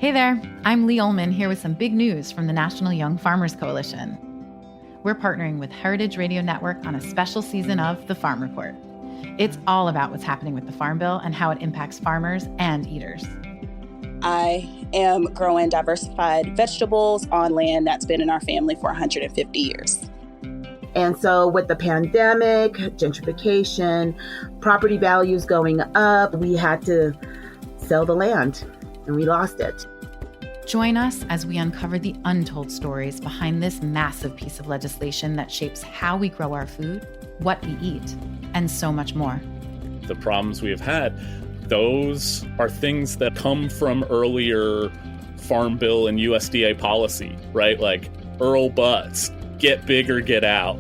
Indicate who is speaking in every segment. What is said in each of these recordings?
Speaker 1: Hey there, I'm Lee Ullman here with some big news from the National Young Farmers Coalition. We're partnering with Heritage Radio Network on a special season of The Farm Report. It's all about what's happening with the Farm Bill and how it impacts farmers and eaters.
Speaker 2: I am growing diversified vegetables on land that's been in our family for 150 years.
Speaker 3: And so with the pandemic, gentrification, property values going up, we had to sell the land and we lost it.
Speaker 1: Join us as we uncover the untold stories behind this massive piece of legislation that shapes how we grow our food, what we eat, and so much more.
Speaker 4: The problems we have had, those are things that come from earlier Farm Bill and USDA policy, right? Like Earl Butz, get big or get out.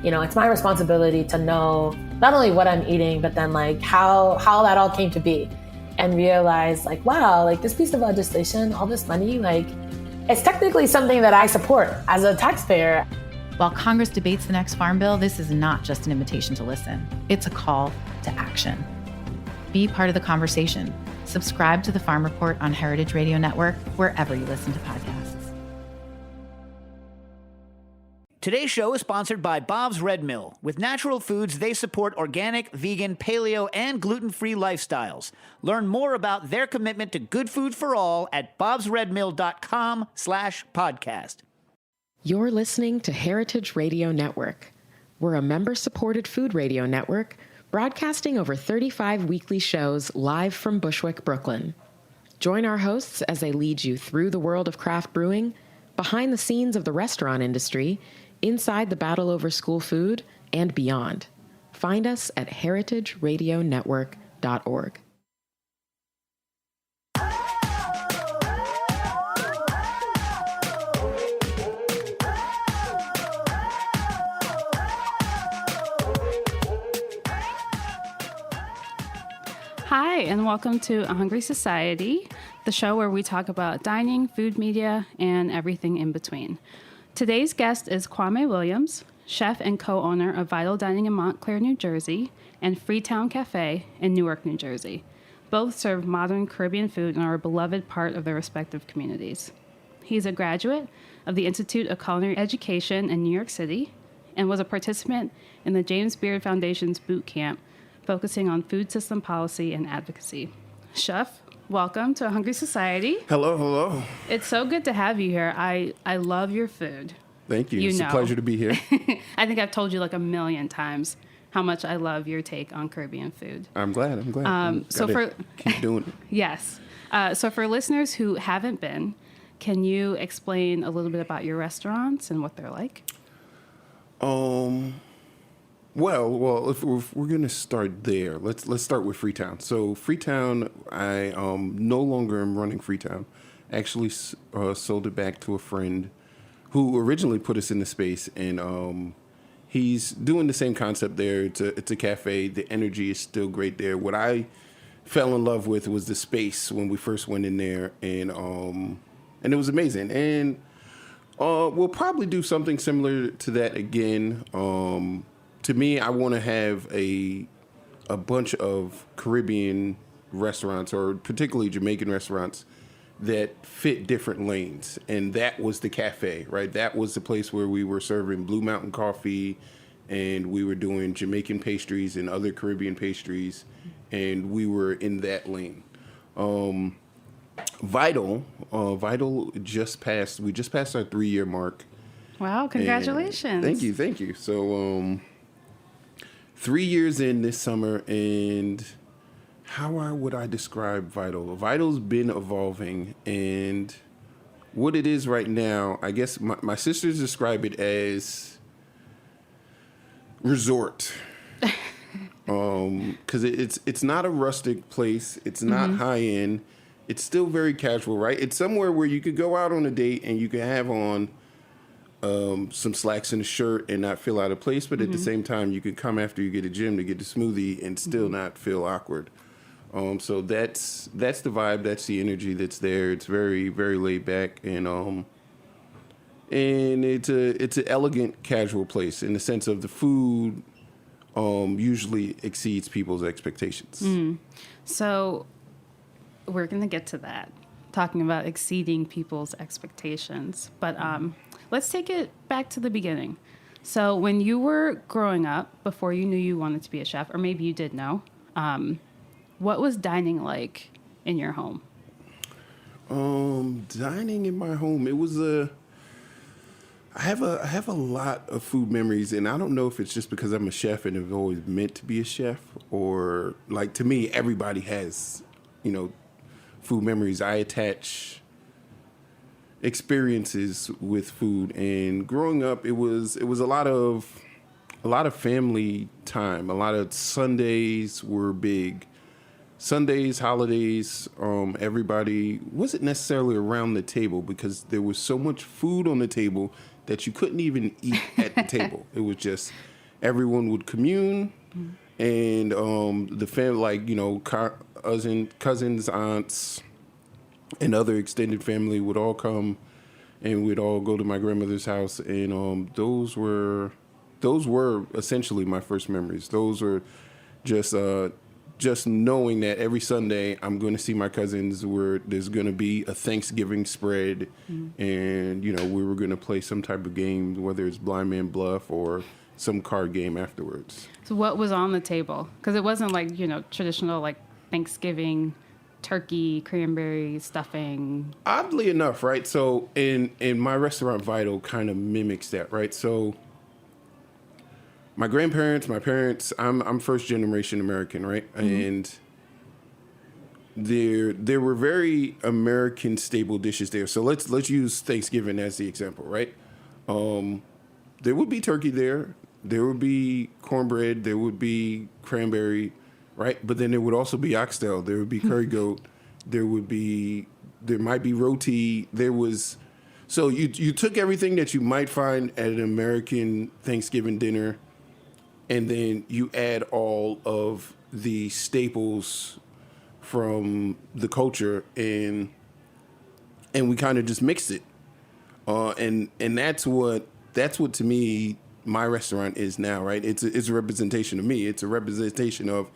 Speaker 5: You know, it's my responsibility to know not only what I'm eating, but then like how that all came to be. And realize like, wow, like this piece of legislation, all this money, like it's technically something that I support as a taxpayer.
Speaker 1: While Congress debates the next Farm Bill, this is not just an invitation to listen. It's a call to action. Be part of the conversation. Subscribe to the Farm Report on Heritage Radio Network, wherever you listen to podcasts.
Speaker 6: Today's show is sponsored by Bob's Red Mill. With natural foods, they support organic, vegan, paleo, and gluten-free lifestyles. Learn more about their commitment to good food for all at bobsredmill.com/podcast.
Speaker 7: You're listening to Heritage Radio Network. We're a member-supported food radio network broadcasting over 35 weekly shows live from Bushwick, Brooklyn. Join our hosts as they lead you through the world of craft brewing, behind the scenes of the restaurant industry, inside the battle over school food, and beyond. Find us at heritageradionetwork.org.
Speaker 8: Hi, and welcome to A Hungry Society, the show where we talk about dining, food media, and everything in between. Today's guest is Kwame Williams, chef and co-owner of Vital Dining in Montclair, New Jersey, and Freetown Cafe in Newark, New Jersey. Both serve modern Caribbean food and are a beloved part of their respective communities. He's a graduate of the Institute of Culinary Education in New York City and was a participant in the James Beard Foundation's boot camp, focusing on food system policy and advocacy. Chef, welcome to A Hungry Society.
Speaker 9: Hello, hello.
Speaker 8: It's so good to have you here. I love your food.
Speaker 9: Thank you. It's a pleasure to be here.
Speaker 8: I think I've told you like a million times how much I love your take on Caribbean food.
Speaker 9: I'm glad. Keep doing it.
Speaker 8: Yes. So for listeners who haven't been, can you explain a little bit about your restaurants and what they're like?
Speaker 9: Well, if we're going to start there, let's start with Freetown. So Freetown, I no longer am running Freetown. Actually sold it back to a friend who originally put us in the space, and he's doing the same concept there. It's a cafe. The energy is still great there. What I fell in love with was the space when we first went in there, and it was amazing. And we'll probably do something similar to that again. To me, I want to have a bunch of Caribbean restaurants, or particularly Jamaican restaurants, that fit different lanes. And that was the cafe, right? That was the place where we were serving Blue Mountain coffee, and we were doing Jamaican pastries and other Caribbean pastries, and we were in that lane. Vital we just passed our 3-year mark.
Speaker 8: Wow, congratulations.
Speaker 9: And thank you. So 3 years in this summer, and how would I describe Vital? Vital's been evolving, and what it is right now, I guess my sisters describe it as resort. Because it's not a rustic place. It's not high end. It's still very casual, right? It's somewhere where you could go out on a date and you could have on some slacks and a shirt and not feel out of place, but at the same time, you could come after you get a gym to get a smoothie and still not feel awkward. So that's the vibe, that's the energy that's there. It's very, very laid back, and it's an elegant, casual place in the sense of the food usually exceeds people's expectations.
Speaker 8: So we're going to get to that. talking about exceeding people's expectations. But let's take it back to the beginning. So when you were growing up, before you knew you wanted to be a chef, or maybe you did know, what was dining like in your home?
Speaker 9: Dining in my home, it was I have a lot of food memories, and I don't know if it's just because I'm a chef and have always meant to be a chef, or like, to me, everybody has, food memories. I attach experiences with food, and growing up, it was a lot of family time. A lot of Sundays were big. Sundays, holidays, everybody wasn't necessarily around the table because there was so much food on the table that you couldn't even eat at the table. It was just everyone would commune, and the family, cousins, aunts, and other extended family would all come, and we'd all go to my grandmother's house, and those were essentially my first memories. Those were just knowing that every Sunday I'm going to see my cousins, where there's going to be a Thanksgiving spread, and we were going to play some type of game, whether it's blind man bluff or some card game afterwards.
Speaker 8: So what was on the table? Because it wasn't like traditional like Thanksgiving turkey, cranberry stuffing.
Speaker 9: Oddly enough, right? So in my restaurant, Vital kind of mimics that, right? So my grandparents, my parents, I'm first generation American, right? And there were very American staple dishes there. So let's use Thanksgiving as the example, right? There would be turkey there. There would be cornbread. There would be cranberry, right? But then there would also be oxtail. There would be curry goat. There might be roti. So you took everything that you might find at an American Thanksgiving dinner, and then you add all of the staples from the culture, and we kind of just mixed it. And that's what to me my restaurant is now, right? It's a representation of me. It's a representation of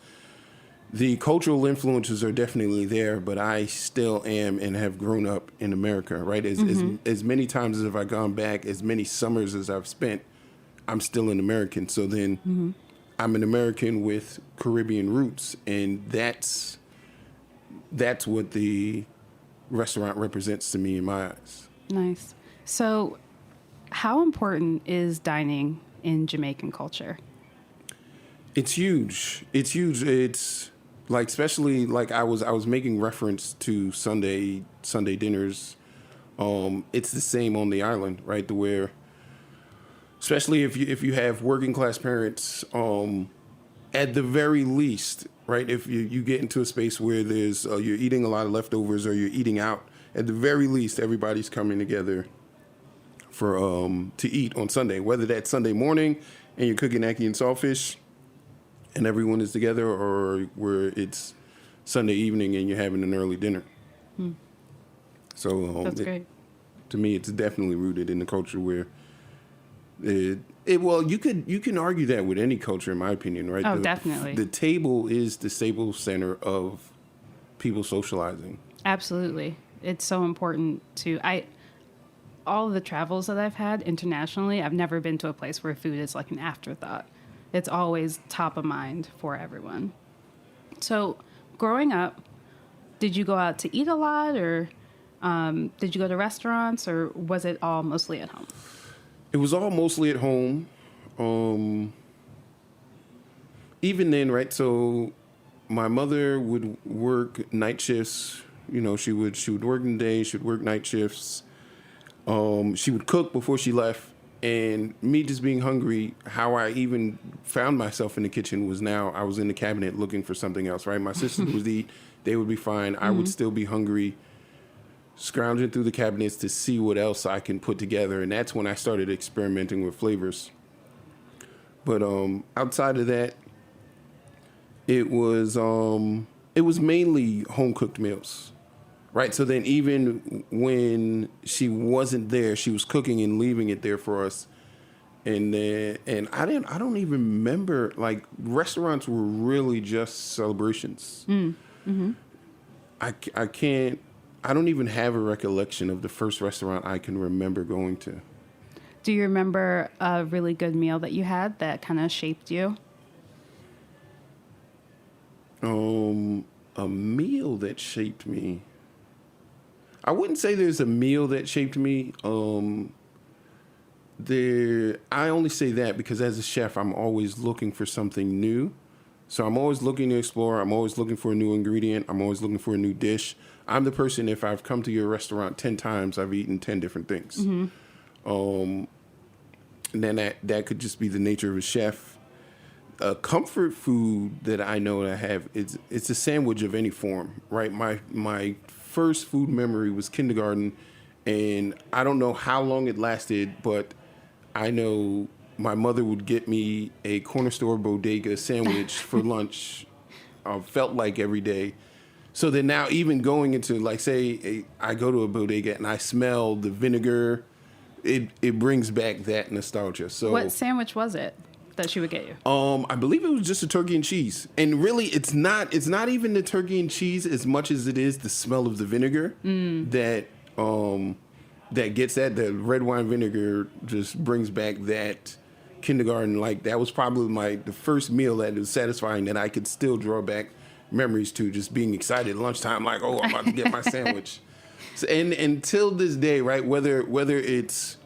Speaker 9: the cultural influences are definitely there, but I still am and have grown up in America, right? As many times as I've gone back, as many summers as I've spent, I'm still an American. So then I'm an American with Caribbean roots, and that's what the restaurant represents to me in my eyes.
Speaker 8: Nice. So how important is dining in Jamaican culture?
Speaker 9: It's huge. It's like, especially like I was making reference to Sunday dinners. It's the same on the island, right? Where, especially if you have working class parents, at the very least, right? If you get into a space where there's you're eating a lot of leftovers or you're eating out, at the very least, everybody's coming together for to eat on Sunday. Whether that's Sunday morning and you're cooking ackee and saltfish, and everyone is together, or where it's Sunday evening and you're having an early dinner. So
Speaker 8: that's great.
Speaker 9: To me, it's definitely rooted in the culture where well, you can argue that with any culture, in my opinion, right?
Speaker 8: Oh, definitely.
Speaker 9: The table is the stable center of people socializing.
Speaker 8: Absolutely. It's so important all of the travels that I've had internationally, I've never been to a place where food is like an afterthought. It's always top of mind for everyone. So growing up, did you go out to eat a lot, or did you go to restaurants, or was it all mostly at home?
Speaker 9: It was all mostly at home. Even then, right? So my mother would work night shifts. She would work in the day. She would work night shifts. She would cook before she left. And me just being hungry, how I even found myself in the kitchen was now I was in the cabinet looking for something else, right? My sisters would eat. They would be fine. I would still be hungry, scrounging through the cabinets to see what else I can put together. And that's when I started experimenting with flavors. But outside of that, it was mainly home-cooked meals. Right, so then even when she wasn't there, she was cooking and leaving it there for us. And I don't even remember, like, restaurants were really just celebrations. I I don't even have a recollection of the first restaurant I can remember going to.
Speaker 8: Do you remember a really good meal that you had that kind of shaped you?
Speaker 9: A meal that shaped me. I wouldn't say there's a meal that shaped me. I only say that because as a chef, I'm always looking for something new. So I'm always looking to explore. I'm always looking for a new ingredient. I'm always looking for a new dish. I'm the person, if I've come to your restaurant 10 times, I've eaten 10 different things. And then that could just be the nature of a chef. A comfort food that I know that I have, it's a sandwich of any form, right? My first food memory was kindergarten, and I don't know how long it lasted, but I know my mother would get me a corner store bodega sandwich for lunch, felt like every day. So then now even going into, like, say I go to a bodega and I smell the vinegar, it brings back that nostalgia. So
Speaker 8: what sandwich was it that she would get you?
Speaker 9: I believe it was just a turkey and cheese. And really it's not even the turkey and cheese as much as it is the smell of the vinegar that gets that. The red wine vinegar just brings back that kindergarten. Like, that was probably the first meal that was satisfying that I could still draw back memories to, just being excited at lunchtime, like, oh, I'm about to get my sandwich. So, and until this day, right, whether it's,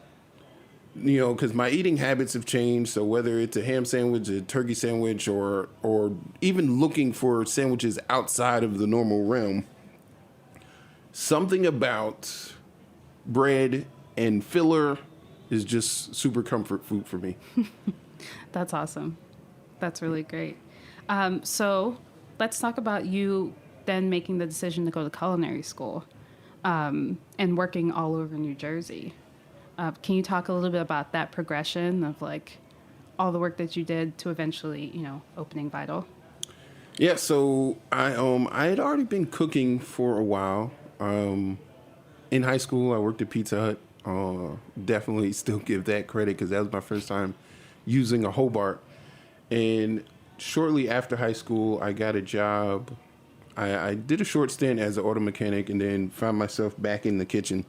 Speaker 9: you know, because my eating habits have changed, so whether it's a ham sandwich, a turkey sandwich, or even looking for sandwiches outside of the normal realm, something about bread and filler is just super comfort food for me.
Speaker 8: That's awesome. That's really great. So let's talk about you then making the decision to go to culinary school and working all over New Jersey. Can you talk a little bit about that progression of, like, all the work that you did to eventually, you know, opening Vital?
Speaker 9: Yeah, so I had already been cooking for a while. In high school, I worked at Pizza Hut. Definitely still give that credit because that was my first time using a Hobart. And shortly after high school, I got a job. I did a short stint as an auto mechanic and then found myself back in the kitchen.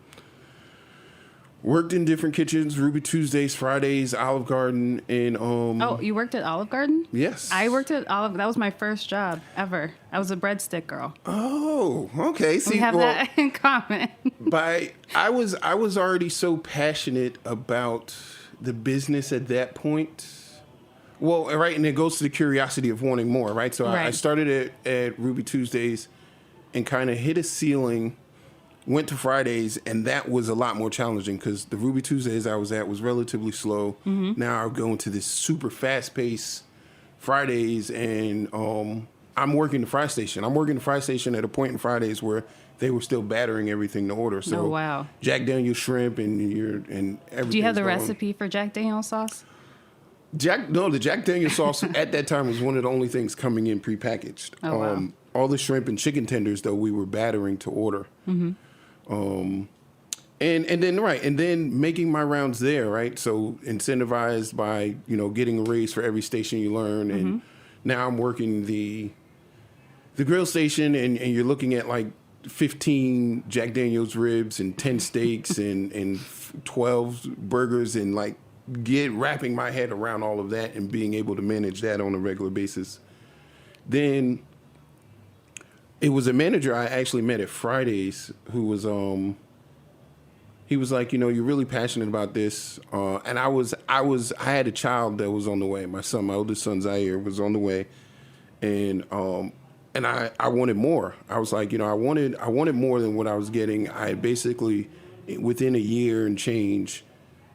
Speaker 9: Worked in different kitchens, Ruby Tuesdays, Fridays, Olive Garden, and
Speaker 8: Oh, you worked at Olive Garden?
Speaker 9: Yes.
Speaker 8: I worked at Olive. That was my first job ever. I was a breadstick girl.
Speaker 9: Oh, okay. See,
Speaker 8: we have that in common.
Speaker 9: I was already so passionate about the business at that point. Well, right, and it goes to the curiosity of wanting more, right? So
Speaker 8: right.
Speaker 9: I started at Ruby Tuesdays and kind of hit a ceiling. Went to Fridays, and that was a lot more challenging because the Ruby Tuesdays I was at was relatively slow. Mm-hmm. Now I'm going to this super fast-paced Fridays, and I'm working the fry station. I'm working the fry station at a point in Fridays where they were still battering everything to order. So
Speaker 8: oh, wow.
Speaker 9: Jack Daniel's shrimp and everything.
Speaker 8: Do you have the recipe for Jack Daniel's sauce?
Speaker 9: The Jack Daniel's sauce at that time was one of the only things coming in prepackaged.
Speaker 8: Oh, wow.
Speaker 9: All the shrimp and chicken tenders, though, we were battering to order. Mm-hmm. And then making my rounds there, right? So incentivized by, you know, getting a raise for every station you learn. And now I'm working the grill station and you're looking at like 15 Jack Daniel's ribs and 10 steaks and 12 burgers and like wrapping my head around all of that and being able to manage that on a regular basis. Then it was a manager I actually met at Fridays who was, he was like, you know, you're really passionate about this. And I had a child that was on the way. My oldest son, Zaire, was on the way. And I wanted more. I was like, you know, I wanted more than what I was getting. I basically, within a year and change,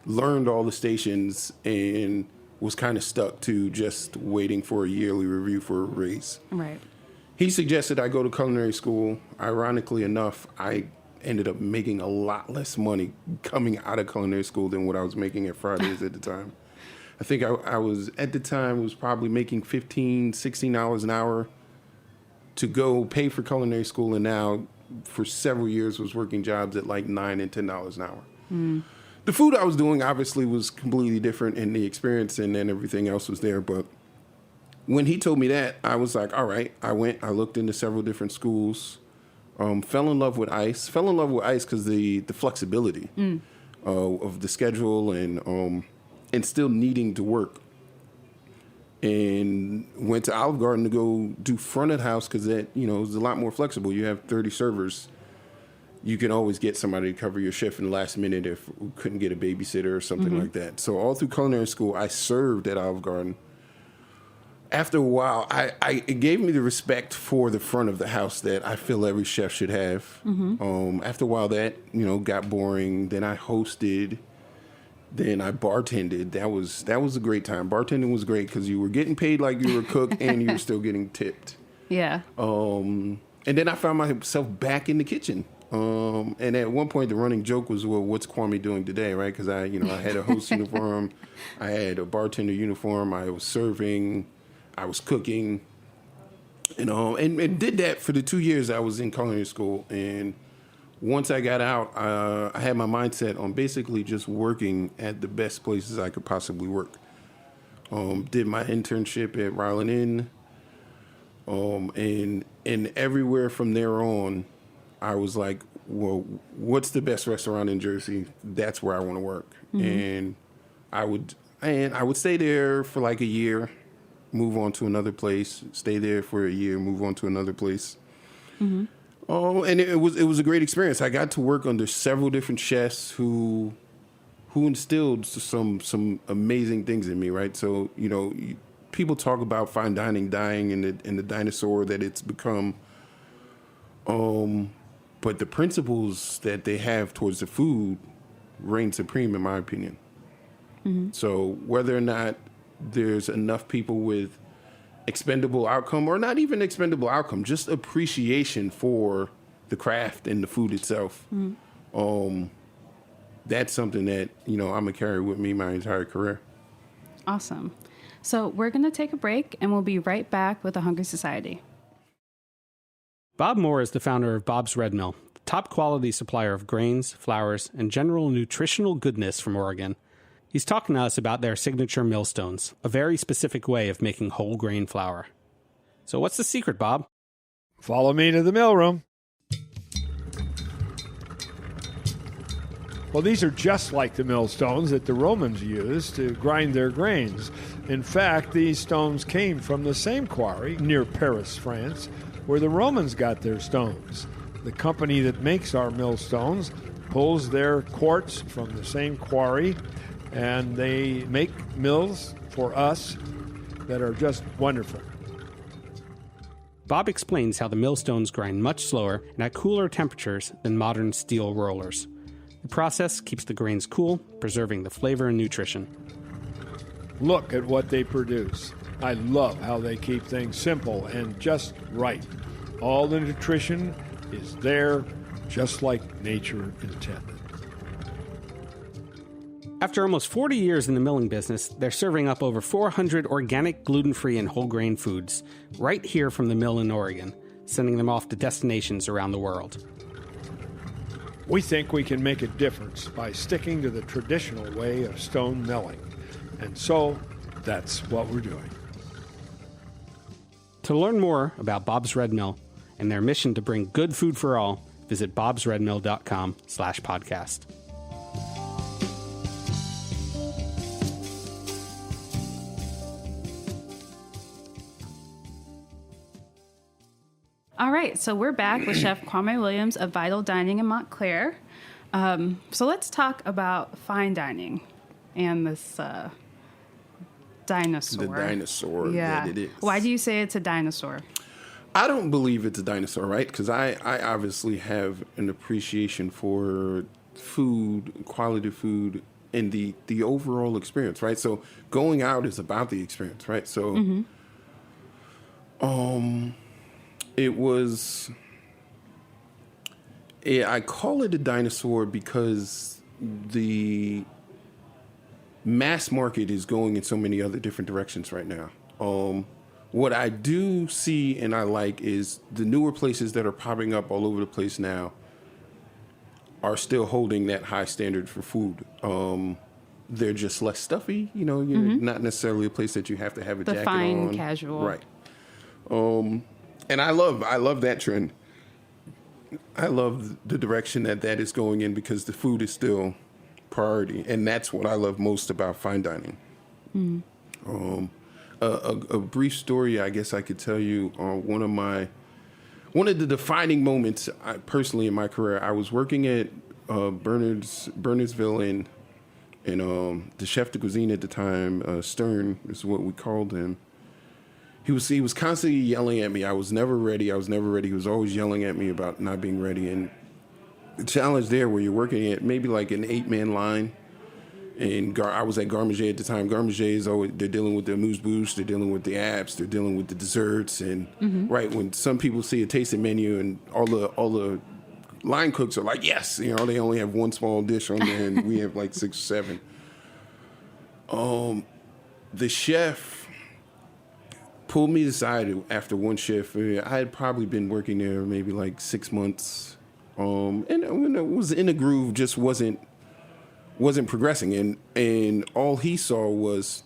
Speaker 9: learned all the stations and was kind of stuck to just waiting for a yearly review for a raise.
Speaker 8: Right.
Speaker 9: He suggested I go to culinary school. Ironically enough, I ended up making a lot less money coming out of culinary school than what I was making at Fridays at the time. I think I was, at the time, was probably making $15, $16 an hour to go pay for culinary school, and now for several years was working jobs at like $9 and $10 an hour. Mm. The food I was doing obviously was completely different, and the experience and then everything else was there, but when he told me that, I was like, all right. I looked into several different schools. Fell in love with ice. Fell in love with ice because the flexibility of the schedule and still needing to work. And went to Olive Garden to go do front of the house because that, you know, is a lot more flexible. You have 30 servers. You can always get somebody to cover your shift in the last minute if we couldn't get a babysitter or something like that. So all through culinary school, I served at Olive Garden. After a while, it gave me the respect for the front of the house that I feel every chef should have. After a while, that, you know, got boring. Then I hosted. Then I bartended. That was a great time. Bartending was great because you were getting paid like you were a cook and you were still getting tipped.
Speaker 8: Yeah.
Speaker 9: And then I found myself back in the kitchen. And at one point, the running joke was, well, what's Kwame doing today, right? Because I had a host uniform. I had a bartender uniform. I was serving. I was cooking. And did that for the 2 years I was in culinary school. And once I got out, I had my mindset on basically just working at the best places I could possibly work. Did my internship at Ryland Inn, and everywhere from there on, I was like, well, what's the best restaurant in Jersey? That's where I want to work. And I would stay there for like a year, move on to another place, stay there for a year, move on to another place. And it was a great experience. I got to work under several different chefs who instilled some amazing things in me, right? So, you know, people talk about fine dining dying in the dinosaur that it's become. But the principles that they have towards the food reign supreme, in my opinion. So whether or not there's enough people with expendable outcome, or not even expendable outcome, just appreciation for the craft and the food itself. That's something that, you know, I'm going to carry with me my entire career.
Speaker 8: Awesome. So we're going to take a break, and we'll be right back with the Hungry Society.
Speaker 10: Bob Moore is the founder of Bob's Red Mill, the top quality supplier of grains, flours, and general nutritional goodness from Oregon. He's talking to us about their signature millstones, a very specific way of making whole grain flour. So what's the secret, Bob?
Speaker 11: Follow me to the mill room. Well, these are just like the millstones that the Romans used to grind their grains. In fact, these stones came from the same quarry near Paris, France, where the Romans got their stones. The company that makes our millstones pulls their quartz from the same quarry, and they make mills for us that are just wonderful.
Speaker 10: Bob explains how the millstones grind much slower and at cooler temperatures than modern steel rollers. The process keeps the grains cool, preserving the flavor and nutrition.
Speaker 11: Look at what they produce. I love how they keep things simple and just right. All the nutrition is there, just like nature intended.
Speaker 10: After almost 40 years in the milling business, they're serving up over 400 organic, gluten-free, and whole grain foods right here from the mill in Oregon, sending them off to destinations around the world.
Speaker 11: We think we can make a difference by sticking to the traditional way of stone milling. And so, that's what we're doing.
Speaker 10: To learn more about Bob's Red Mill and their mission to bring good food for all, visit bobsredmill.com/podcast.
Speaker 8: All right, so we're back with Chef Kwame Williams of Vital Dining in Montclair. So let's talk about fine dining and this dinosaur.
Speaker 9: The dinosaur that it is.
Speaker 8: Why do you say it's a dinosaur?
Speaker 9: I don't believe it's a dinosaur, right? Because I obviously have an appreciation for food, quality food, and the overall experience, right? So going out is about the experience, right? So, I call it a dinosaur because the mass market is going in so many other different directions right now. What I do see and I like is the newer places that are popping up all over the place now are still holding that high standard for food. They're just less stuffy, you know, you're not necessarily a place that you have to have a jacket on.
Speaker 8: The fine casual.
Speaker 9: Right. And I love that trend. I love the direction that is going in because the food is still priority, and that's what I love most about fine dining. A brief story, I guess I could tell you. One of the defining moments, personally in my career, I was working at Bernardsville, and the chef de cuisine at the time, Stern is what we called him. He was constantly yelling at me. I was never ready. He was always yelling at me about not being ready. And the challenge there, where you're working at maybe like an 8-man line, and I was at Garmager at the time. Garmager is always, they're dealing with the amuse-bouche, they're dealing with the apps, they're dealing with the desserts, and right when some people see a tasting menu and all the line cooks are like, yes, they only have one small dish on there, and we have like 6 or 7. The chef pulled me aside after one shift. I had probably been working there maybe like 6 months, and when I was in a groove, just wasn't progressing, and all he saw was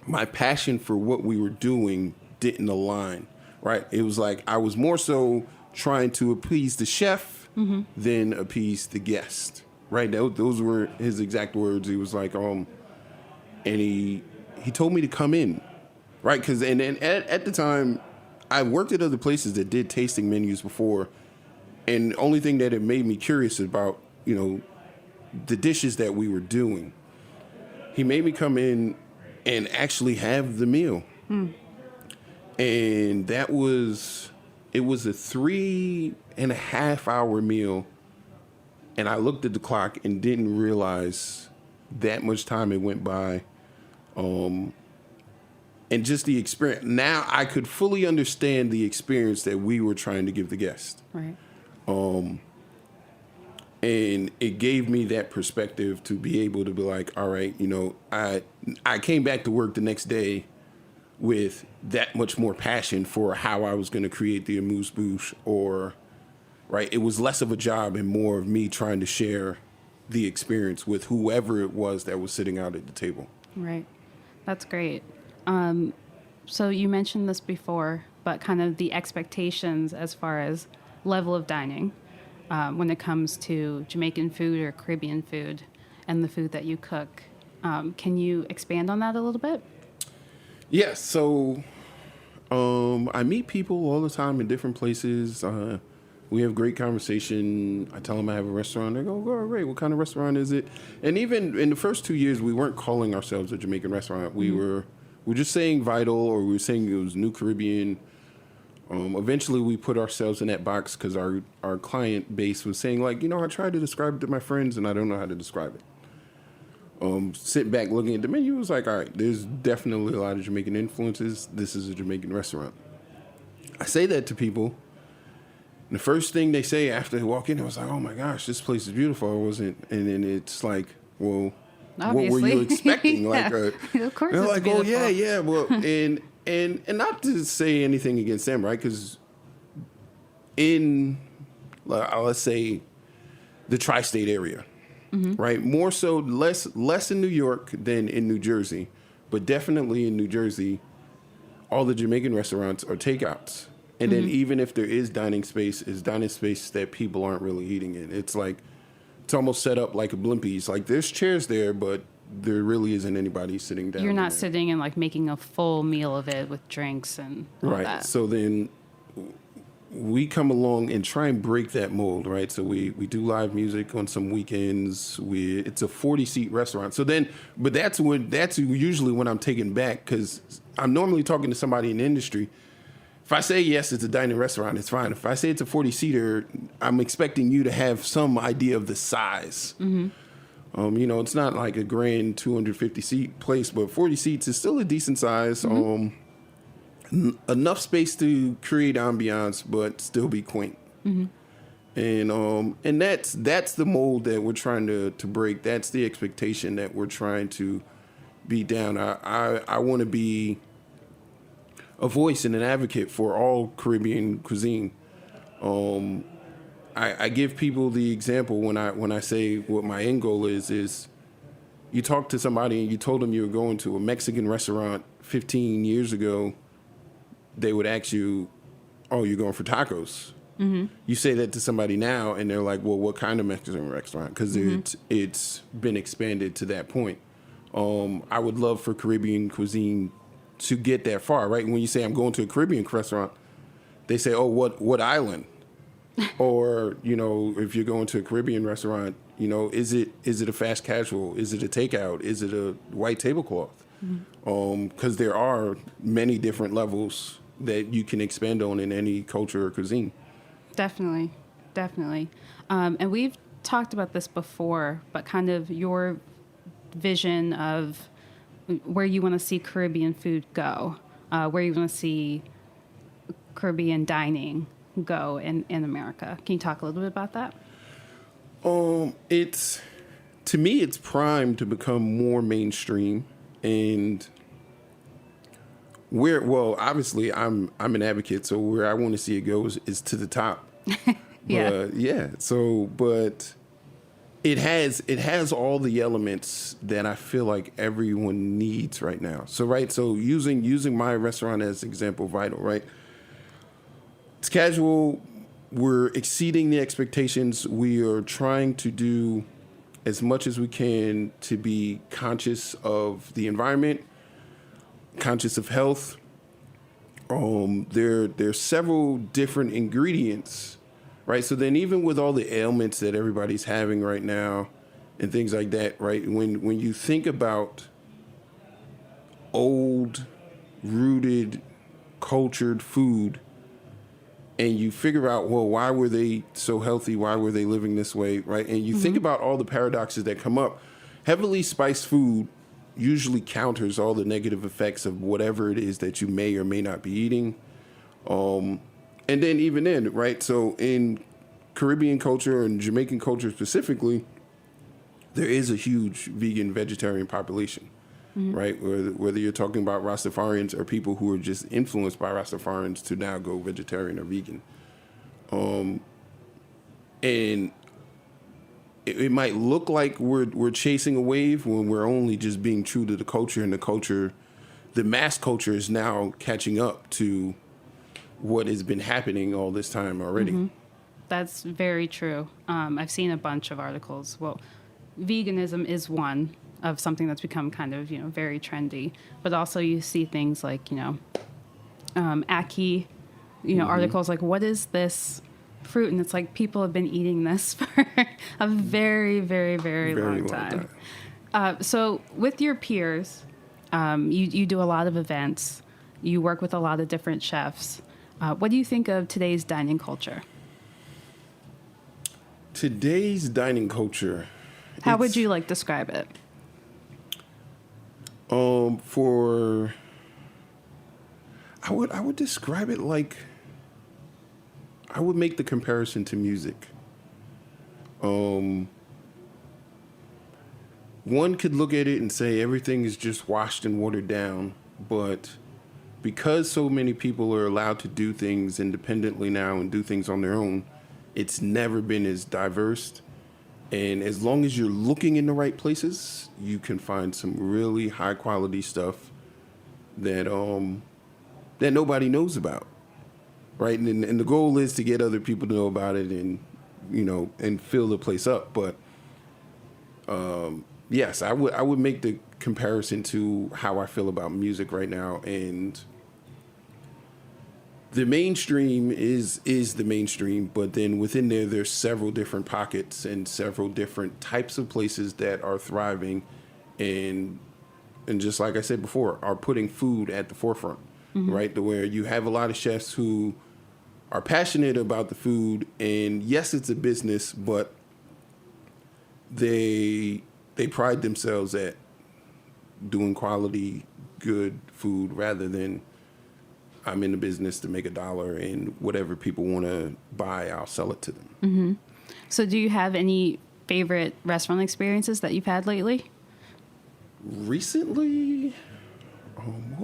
Speaker 9: my passion for what we were doing didn't align. Right, it was like I was more so trying to appease the chef than appease the guest. Right, those were his exact words. He was like, and he told me to come in. Right, because at the time, I worked at other places that did tasting menus before, and the only thing that it made me curious about, the dishes that we were doing. He made me come in and actually have the meal, and it was a 3.5-hour meal, and I looked at the clock and didn't realize that much time it went by. And just the experience. Now I could fully understand the experience that we were trying to give the guest.
Speaker 8: Right.
Speaker 9: And it gave me that perspective to be able to be like, all right, I came back to work the next day with that much more passion for how I was going to create the amuse-bouche, right? It was less of a job and more of me trying to share the experience with whoever it was that was sitting out at the table.
Speaker 8: Right. That's great. So you mentioned this before, but kind of the expectations as far as level of dining when it comes to Jamaican food or Caribbean food and the food that you cook. Can you expand on that a little bit?
Speaker 9: Yes. So I meet people all the time in different places. We have great conversation. I tell them I have a restaurant. They go, oh, great. What kind of restaurant is it? And even in the first 2 years, we weren't calling ourselves a Jamaican restaurant. We were just saying Vital, or we were saying it was New Caribbean. Eventually, we put ourselves in that box because our client base was saying, like, I tried to describe it to my friends, and I don't know how to describe it. Sitting back looking at the menu, was like, all right, there's definitely a lot of Jamaican influences. This is a Jamaican restaurant. I say that to people. And the first thing they say after they walk in, I was like, oh my gosh, this place is beautiful. I wasn't. And then it's like, well,
Speaker 8: obviously.
Speaker 9: What were you expecting?
Speaker 8: Yeah. Of course,
Speaker 9: they're
Speaker 8: it's
Speaker 9: like,
Speaker 8: beautiful.
Speaker 9: oh yeah. Well, and not to say anything against them, right? Because in, let's say, the tri-state area, right? More so, less in New York than in New Jersey, but definitely in New Jersey, all the Jamaican restaurants are takeouts. And then even if there is dining space, it's dining space that people aren't really eating in. It's like, it's almost set up like a Blimpies. Like, there's chairs there, but there really isn't anybody sitting down.
Speaker 8: You're not
Speaker 9: there.
Speaker 8: sitting and like making a full meal of it with drinks and all
Speaker 9: right.
Speaker 8: that.
Speaker 9: So then we come along and try and break that mold, right? So we do live music on some weekends. It's a 40-seat restaurant. So then, but that's usually when I'm taken back, because I'm normally talking to somebody in the industry. If I say, yes, it's a dining restaurant, it's fine. If I say it's a 40-seater, I'm expecting you to have some idea of the size. It's not like a grand 250-seat place, but 40 seats is still a decent size. Enough space to create ambiance, but still be quaint. And that's the mold that we're trying to break. That's the expectation that we're trying to beat down. I want to be a voice and an advocate for all Caribbean cuisine. I give people the example when I say what my end goal is you talk to somebody and you told them you were going to a Mexican restaurant 15 years ago, they would ask you, oh, you're going for tacos. You say that to somebody now, and they're like, "Well, what kind of Mexican restaurant?" Because it's been expanded to that point. I would love for Caribbean cuisine to get that far, right? When you say I'm going to a Caribbean restaurant, they say, "Oh, what island?" Or, you know, if you're going to a Caribbean restaurant, you know, is it a fast casual? Is it a takeout? Is it a white tablecloth? Because there are many different levels that you can expand on in any culture or cuisine.
Speaker 8: Definitely. And we've talked about this before, but kind of your vision of where you want to see Caribbean food go, where you want to see Caribbean dining go in America. Can you talk a little bit about that?
Speaker 9: To me, it's primed to become more mainstream, and obviously I'm an advocate, so where I want to see it go is to the top. But it has all the elements that I feel like everyone needs right now. So using my restaurant as example, Vital, right? It's casual. We're exceeding the expectations. We are trying to do as much as we can to be conscious of the environment, conscious of health. There's several different ingredients, right? So then even with all the ailments that everybody's having right now and things like that, right? When you think about old, rooted, cultured food, and you figure out, well, why were they so healthy? Why were they living this way, right? And you think about all the paradoxes that come up. Heavily spiced food usually counters all the negative effects of whatever it is that you may or may not be eating. And then even then, right? So in Caribbean culture and Jamaican culture specifically, there is a huge vegan, vegetarian population. Right? Whether you're talking about Rastafarians or people who are just influenced by Rastafarians to now go vegetarian or vegan. And it might look like we're chasing a wave when we're only just being true to the culture, and the mass culture is now catching up to what has been happening all this time already.
Speaker 8: That's very true. I've seen a bunch of articles. Well, veganism is one of something that's become kind of, very trendy. But also you see things like, Ackee, articles like, what is this fruit? And it's like people have been eating this for a very, very, very, long time. So with your peers, you do a lot of events. You work with a lot of different chefs. What do you think of today's dining culture?
Speaker 9: Today's dining culture.
Speaker 8: How would you describe it?
Speaker 9: I would describe it like, I would make the comparison to music. One could look at it and say everything is just washed and watered down, but because so many people are allowed to do things independently now and do things on their own, it's never been as diverse. And as long as you're looking in the right places, you can find some really high quality stuff that nobody knows about, right? And the goal is to get other people to know about it and fill the place up. But yes, I would make the comparison to how I feel about music right now. And the mainstream is the mainstream, but then within there's several different pockets and several different types of places that are thriving and just like I said before, are putting food at the forefront, right? Where you have a lot of chefs who are passionate about the food, and yes, it's a business, but they pride themselves at doing quality, good food rather than I'm in the business to make $1, and whatever people want to buy, I'll sell it to them.
Speaker 8: So do you have any favorite restaurant experiences that you've had lately?
Speaker 9: Recently,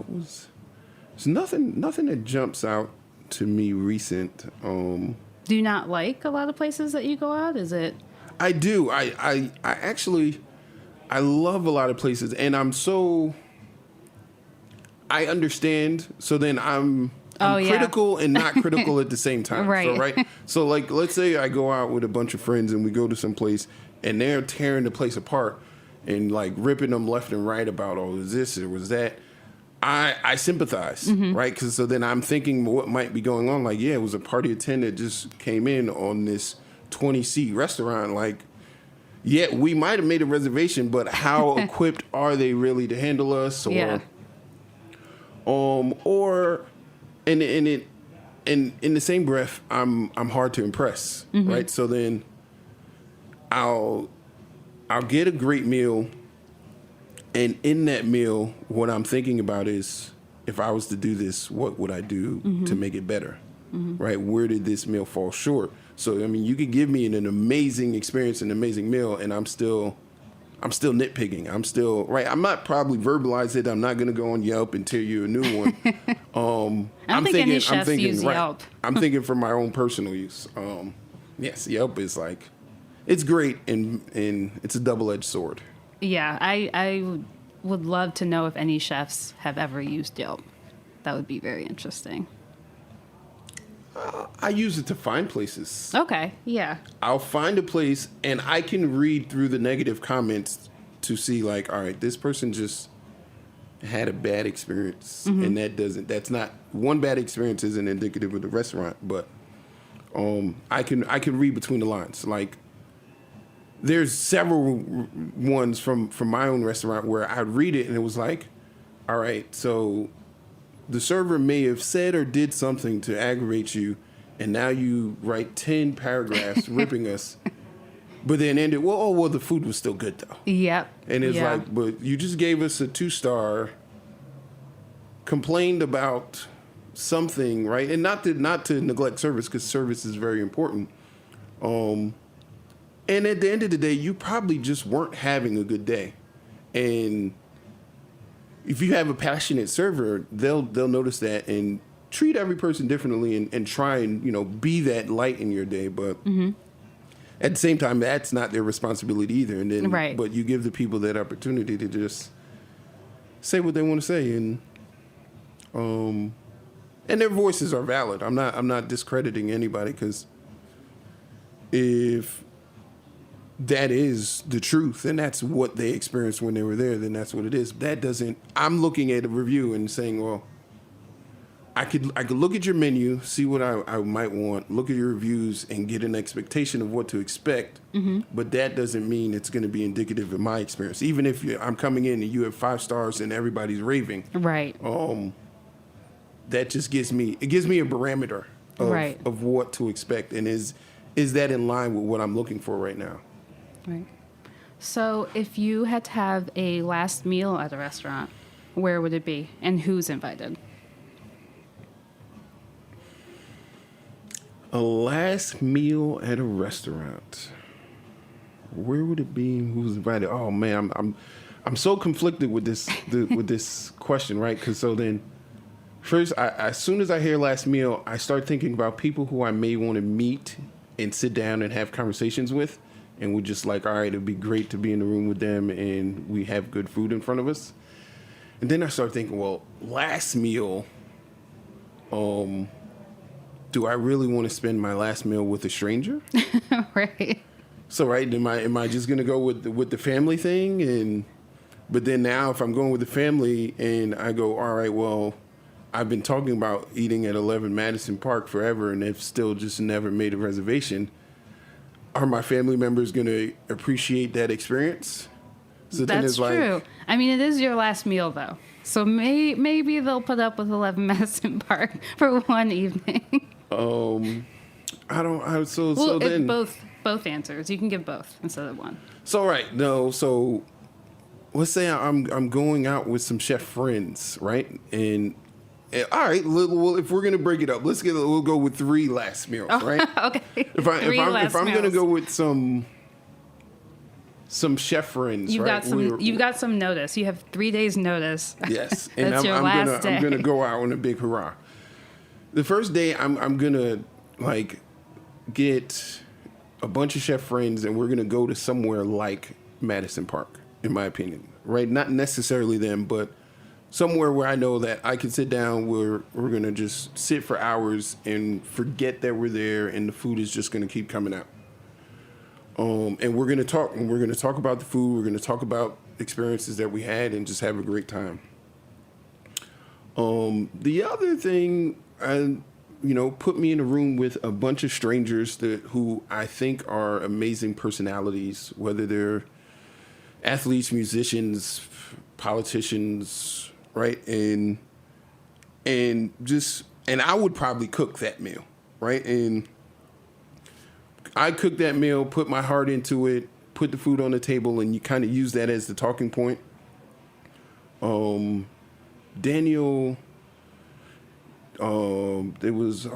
Speaker 9: there's nothing that jumps out to me recent.
Speaker 8: Do you not like a lot of places that you go out? Is it?
Speaker 9: I do. I actually love a lot of places, and I understand. So then critical and not critical at the same time.
Speaker 8: Right.
Speaker 9: So like, let's say I go out with a bunch of friends and we go to some place and they're tearing the place apart and like ripping them left and right about, oh, is this or was that? I sympathize, right? Because so then I'm thinking what might be going on. Like, yeah, it was a party attendant just came in on this 20-seat restaurant. Like, yeah, we might have made a reservation, but how equipped are they really to handle us? Or, or in the same breath, I'm hard to impress, right? So then I'll get a great meal. And in that meal, what I'm thinking about is, if I was to do this, what would I do to make it better, right? Where did this meal fall short? So, I mean, you could give me an amazing experience, an amazing meal, and I'm still nitpicking. I'm still, right? I'm not probably verbalize it. I'm not going to go on Yelp and tear you a new one.
Speaker 8: I'm thinking use Yelp.
Speaker 9: I'm thinking for my own personal use. Yes, Yelp is like, it's great, and it's a double-edged sword.
Speaker 8: Yeah, I would love to know if any chefs have ever used Yelp. That would be very interesting.
Speaker 9: I use it to find places.
Speaker 8: Okay, yeah.
Speaker 9: I'll find a place, and I can read through the negative comments to see, like, all right, this person just had a bad experience, and that's not, one bad experience isn't indicative of the restaurant, but I can read between the lines. Like, there's several ones from my own restaurant where I'd read it and it was like, all right, so the server may have said or did something to aggravate you, and now you write 10 paragraphs ripping us, but then ended, well, the food was still good though.
Speaker 8: Yep.
Speaker 9: And it's like, but you just gave us a 2-star, complained about something, right? And not to neglect service, because service is very important. And at the end of the day, you probably just weren't having a good day. And if you have a passionate server, they'll notice that and treat every person differently and try and, be that light in your day. But at the same time, that's not their responsibility either. And then, but you give the people that opportunity to just say what they want to say. And their voices are valid. I'm not discrediting anybody, because if that is the truth and that's what they experienced when they were there, then that's what it is. That doesn't, I'm looking at a review and saying, well, I could look at your menu, see what I might want, look at your reviews and get an expectation of what to expect. But that doesn't mean it's going to be indicative of my experience. Even if I'm coming in and you have 5 stars and everybody's raving.
Speaker 8: Right.
Speaker 9: That just gives me a barometer of what to expect. And is that in line with what I'm looking for right now?
Speaker 8: Right. So if you had to have a last meal at a restaurant, where would it be and who's invited?
Speaker 9: A last meal at a restaurant. Where would it be? Who's invited? Oh man, I'm so conflicted with this question, right? Because so then, first, as soon as I hear last meal, I start thinking about people who I may want to meet and sit down and have conversations with. And we're just like, all right, it'd be great to be in the room with them and we have good food in front of us. And then I start thinking, well, last meal, do I really want to spend my last meal with a stranger?
Speaker 8: Right.
Speaker 9: So, right, am I just going to go with the family thing? But then now if I'm going with the family and I go, all right, well, I've been talking about eating at 11 Madison Park forever and they've still just never made a reservation. Are my family members going to appreciate that experience? So
Speaker 8: that's true. I mean, it is your last meal, though. So maybe they'll put up with 11 Madison Park for one evening.
Speaker 9: So then
Speaker 8: both answers. You can give both instead of one.
Speaker 9: So right, no. So let's say I'm going out with some chef friends, right? And all right, well, if we're gonna break it up, we'll go with 3 last meals, right?
Speaker 8: Okay.
Speaker 9: If I'm gonna go with some chef friends,
Speaker 8: you've got some notice. You have 3 days notice.
Speaker 9: Yes,
Speaker 8: and that's your last day.
Speaker 9: I'm gonna go out on a big hurrah. The first day, I'm gonna like get a bunch of chef friends, and we're gonna go to somewhere like Madison Park, in my opinion, right? Not necessarily them, but somewhere where I know that I can sit down where we're going to just sit for hours and forget that we're there and the food is just going to keep coming out. And we're going to talk, and we're going to talk about the food. We're going to talk about experiences that we had and just have a great time. The other thing, put me in a room with a bunch of strangers who I think are amazing personalities, whether they're athletes, musicians, politicians, right? And I would probably cook that meal, right? And I cook that meal, put my heart into it, put the food on the table, and you kind of use that as the talking point. Daniel, it was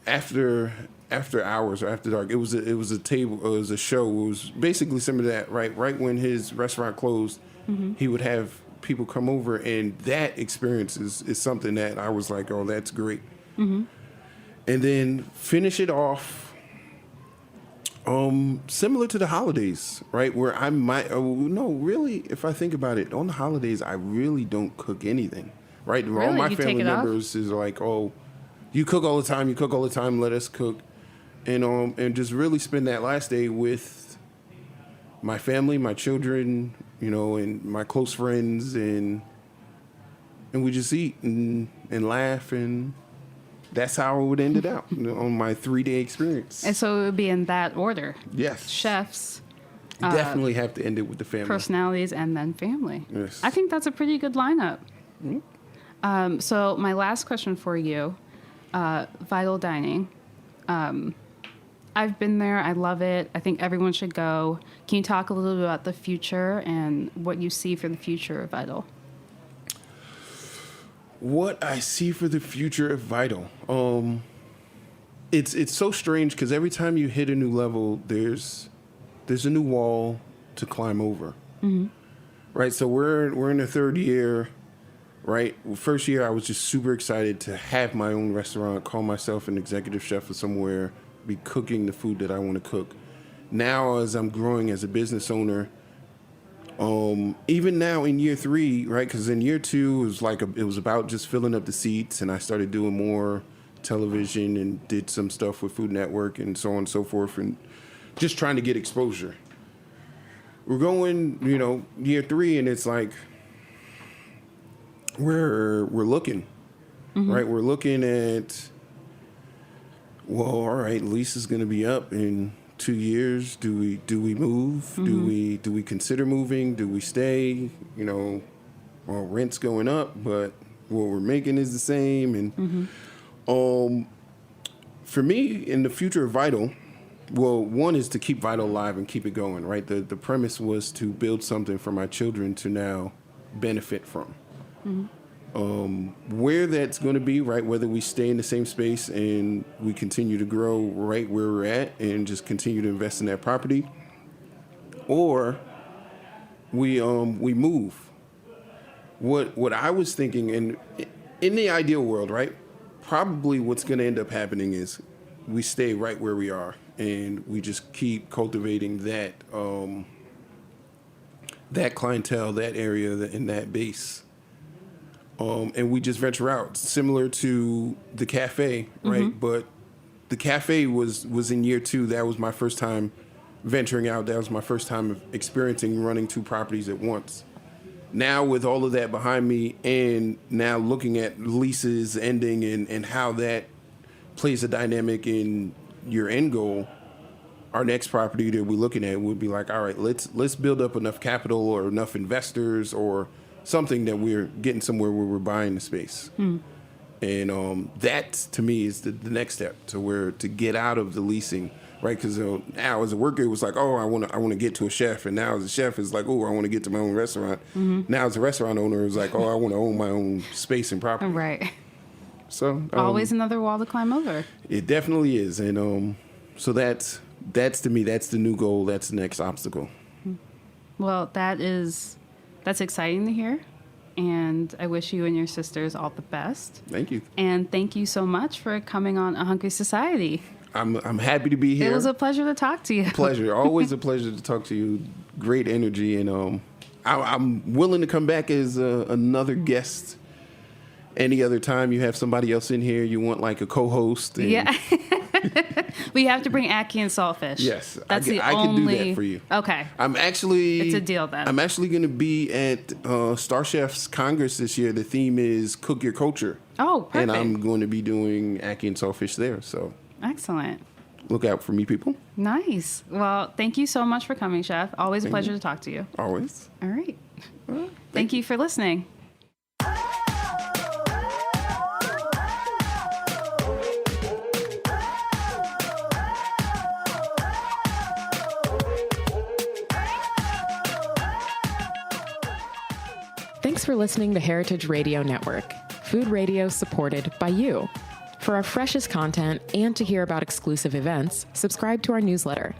Speaker 9: after hours or after dark. It was a show. It was basically some of that, right? Right when his restaurant closed, he would have people come over, and that experience is something that I was like, oh, that's great. And then finish it off. Similar to the holidays, right? Where I might, really, if I think about it, on the holidays, I really don't cook anything, right?
Speaker 8: Really?
Speaker 9: All my
Speaker 8: You
Speaker 9: family
Speaker 8: take it
Speaker 9: members is like, oh, you cook all the time, let us cook. And just really spend that last day with my family, my children, and my close friends, and we just eat and laugh, and that's how it would end it out on my 3-day experience.
Speaker 8: And so it would be in that order.
Speaker 9: Yes.
Speaker 8: Chefs.
Speaker 9: Definitely have to end it with the family.
Speaker 8: Personalities and then family.
Speaker 9: Yes.
Speaker 8: I think that's a pretty good lineup.
Speaker 9: Mm-hmm.
Speaker 8: So my last question for you, Vital Dining. I've been there. I love it. I think everyone should go. Can you talk a little bit about the future and what you see for the future of Vital?
Speaker 9: What I see for the future of Vital, it's so strange because every time you hit a new level, there's a new wall to climb over. Mm-hmm. Right. So we're in the third year. Right. First year, I was just super excited to have my own restaurant, call myself an executive chef of somewhere, be cooking the food that I want to cook. Now, as I'm growing as a business owner, even now in year 3, right? Because in year 2, it was about just filling up the seats, and I started doing more television and did some stuff with Food Network and so on and so forth, and just trying to get exposure. We're going, year 3, and it's like we're looking, right? We're looking at, well, all right, lease is going to be up in 2 years. Do we move? Do we consider moving? Do we stay? Well, rent's going up, but what we're making is the same. And for me, in the future of Vital, well, one is to keep Vital alive and keep it going, right? The premise was to build something for my children to now benefit from. Where that's going to be, right? Whether we stay in the same space and we continue to grow right where we're at and just continue to invest in that property, or we move. What I was thinking, and in the ideal world, right? Probably what's going to end up happening is we stay right where we are and we just keep cultivating that that clientele, that area, and that base. And we just venture out, similar to the cafe, right? But the cafe was in year 2. That was my first time venturing out. That was my first time experiencing running 2 properties at once. Now with all of that behind me, and now looking at leases ending and how that plays a dynamic in your end goal, our next property that we're looking at would be like, all right, let's build up enough capital or enough investors or something that we're getting somewhere where we're buying the space. And that, to me, is the next step to get out of the leasing, right? Because now as a worker, it was like, oh, I want to get to a chef. And now as a chef, it's like, oh, I want to get to my own restaurant. Now as a restaurant owner, it's like, oh, I want to own my own space and property.
Speaker 8: Right.
Speaker 9: So
Speaker 8: always another wall to climb over.
Speaker 9: It definitely is. And so that's to me, that's the new goal. That's the next obstacle.
Speaker 8: Well, that's exciting to hear, and I wish you and your sisters all the best.
Speaker 9: Thank you.
Speaker 8: And thank you so much for coming on A Hungry Society.
Speaker 9: I'm happy to be here.
Speaker 8: It was a pleasure to talk to you.
Speaker 9: Pleasure. Always a pleasure to talk to you. Great energy, and I'm willing to come back as another guest. Any other time you have somebody else in here, you want like a co-host.
Speaker 8: Yeah. We have to bring ackee and saltfish.
Speaker 9: Yes,
Speaker 8: That's
Speaker 9: I can do that for you.
Speaker 8: Okay.
Speaker 9: It's
Speaker 8: a deal then.
Speaker 9: I'm actually going to be at Star Chefs Congress this year. The theme is Cook Your Culture.
Speaker 8: Oh, perfect.
Speaker 9: And I'm going to be doing ackee and saltfish there. So
Speaker 8: excellent.
Speaker 9: Look out for me, people.
Speaker 8: Nice. Well, thank you so much for coming, Chef. Always a pleasure to talk to you.
Speaker 9: Always.
Speaker 8: All right. Thank you for listening.
Speaker 7: Thanks for listening to Heritage Radio Network, food radio supported by you. For our freshest content and to hear about exclusive events, subscribe to our newsletter.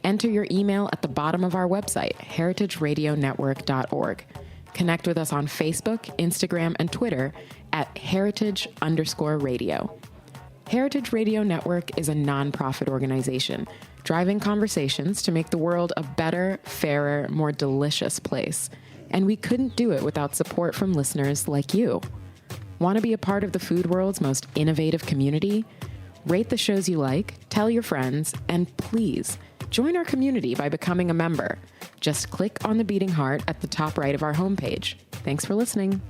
Speaker 7: Enter your email at the bottom of our website, heritageradionetwork.org. Connect with us on Facebook, Instagram, and Twitter at heritage_radio. Heritage Radio Network is a nonprofit organization driving conversations to make the world a better, fairer, more delicious place. And we couldn't do it without support from listeners like you. Want to be a part of the food world's most innovative community? Rate the shows you like, tell your friends, and please join our community by becoming a member. Just click on the beating heart at the top right of our homepage. Thanks for listening.